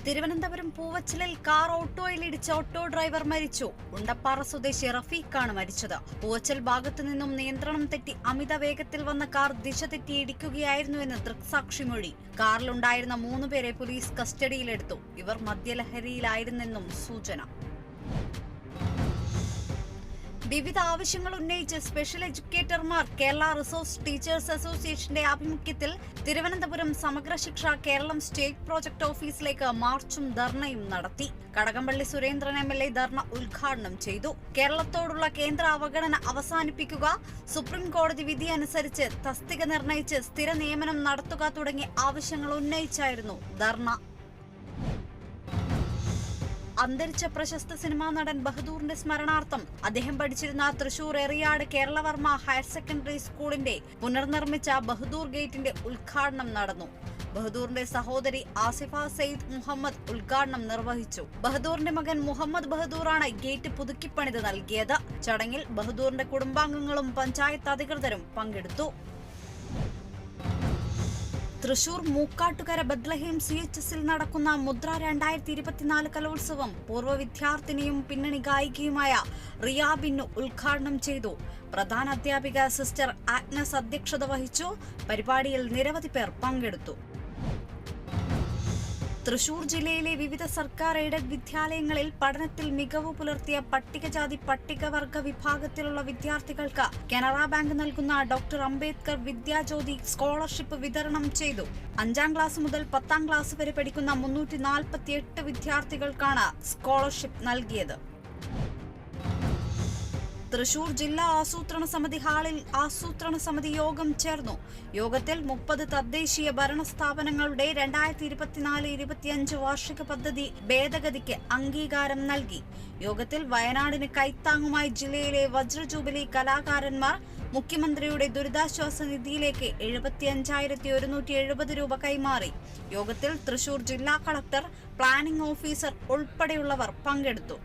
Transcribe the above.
Thiruvananthapuram പൂവച്ചലിൽ car ഓട്ടോയിലിടിച്ച് auto driver മരിച്ചു. ഉണ്ടപ്പാറ സ്വദേശി റഫീഖാണ് മരിച്ചത്. പൂവച്ചൽ ഭാഗത്തു നിന്നും നിയന്ത്രണം തെറ്റി അമിത വേഗത്തിൽ വന്ന കാർ ദിശ തെറ്റി ഇടിക്കുകയായിരുന്നുവെന്ന് ദൃക്സാക്ഷിമൊഴി. കാറിലുണ്ടായിരുന്ന 3 പേരെ പോലീസ് കസ്റ്റഡിയിലെടുത്തു. ഇവർ മദ്യലഹരിയിലായിരുന്നെന്നും സൂചന. വിവിധ ആവശ്യങ്ങൾ ഉന്നയിച്ച് സ്പെഷ്യൽ എഡ്യൂക്കേറ്റർമാർ കേരള റിസോഴ്സ് ടീച്ചേഴ്സ് അസോസിയേഷന്റെ ആഭിമുഖ്യത്തിൽ തിരുവനന്തപുരം സമഗ്ര ശിക്ഷ കേരളം സ്റ്റേറ്റ് പ്രോജക്ട് ഓഫീസിലേക്ക് മാർച്ചും ധർണയും നടത്തി. കടകംപള്ളി സുരേന്ദ്രൻ MLA ധർണ ഉദ്ഘാടനം ചെയ്തു. കേരളത്തോടുള്ള കേന്ദ്ര അവഗണന അവസാനിപ്പിക്കുക, സുപ്രീം കോടതി വിധി അനുസരിച്ച് തസ്തിക നിർണയിച്ച് സ്ഥിര നിയമനം നടത്തുക തുടങ്ങിയ ആവശ്യങ്ങൾ ഉന്നയിച്ചായിരുന്നു ധർണ. അന്തരിച്ച പ്രശസ്ത സിനിമാ നടൻ ബഹദൂറിന്റെ സ്മരണാർത്ഥം അദ്ദേഹം പഠിച്ചിരുന്ന തൃശൂർ എറിയാട് കേരളവർമ്മ ഹയർ സെക്കൻഡറി സ്കൂളിന്റെ പുനർനിർമ്മിച്ച ബഹദൂർ ഗേറ്റിന്റെ ഉദ്ഘാടനം നടന്നു. ബഹദൂറിന്റെ സഹോദരി ആസിഫ സെയ്ദ് മുഹമ്മദ് ഉദ്ഘാടനം നിർവഹിച്ചു. ബഹദൂറിന്റെ മകൻ മുഹമ്മദ് ബഹദൂറാണ് ഗേറ്റ് പുതുക്കിപ്പണിത് നൽകിയത്. ചടങ്ങിൽ ബഹദൂറിന്റെ കുടുംബാംഗങ്ങളും പഞ്ചായത്ത് അധികൃതരും പങ്കെടുത്തു. തൃശൂർ മൂക്കാട്ടുകര ബത്ലഹേം CHSൽ നടക്കുന്ന മുദ്ര 2024 കലോത്സവം പൂർവ്വ വിദ്യാർത്ഥിനിയും പിന്നണി ഗായികയുമായ റിയ ബിന്നു ഉദ്ഘാടനം ചെയ്തു. പ്രധാന അധ്യാപിക സിസ്റ്റർ ആഗ്നസ് അധ്യക്ഷത വഹിച്ചു. പരിപാടിയിൽ നിരവധി പേർ പങ്കെടുത്തു. തൃശൂർ ജില്ലയിലെ വിവിധ സർക്കാർ എയ്ഡഡ് വിദ്യാലയങ്ങളിൽ പഠനത്തിൽ മികവ് പുലർത്തിയ പട്ടികജാതി പട്ടികവർഗ വിഭാഗത്തിലുള്ള വിദ്യാർത്ഥികൾക്ക് കാനറ ബാങ്ക് നൽകുന്ന ഡോക്ടർ അംബേദ്കർ വിദ്യാജ്യോതി സ്കോളർഷിപ്പ് വിതരണം ചെയ്തു. 5ാം ക്ലാസ് മുതൽ 10ാം ക്ലാസ് വരെ പഠിക്കുന്ന 348 വിദ്യാർത്ഥികൾക്കാണ് സ്കോളർഷിപ്പ് നൽകിയത്. തൃശൂർ ജില്ലാ ആസൂത്രണ സമിതി ഹാളിൽ ആസൂത്രണ സമിതി യോഗം ചേർന്നു. യോഗത്തിൽ 30 തദ്ദേശീയ ഭരണ സ്ഥാപനങ്ങളുടെ 2024-25 വാർഷിക പദ്ധതി ഭേദഗതിക്ക് അംഗീകാരം നൽകി. യോഗത്തിൽ വയനാടിന് കൈത്താങ്ങുമായി ജില്ലയിലെ വജ്രജൂബിലി കലാകാരന്മാർ മുഖ്യമന്ത്രിയുടെ ദുരിതാശ്വാസ നിധിയിലേക്ക് 75,170 രൂപ കൈമാറി. യോഗത്തിൽ തൃശൂർ ജില്ലാ കളക്ടർ, പ്ലാനിംഗ് ഓഫീസർ ഉൾപ്പെടെയുള്ളവർ പങ്കെടുത്തു.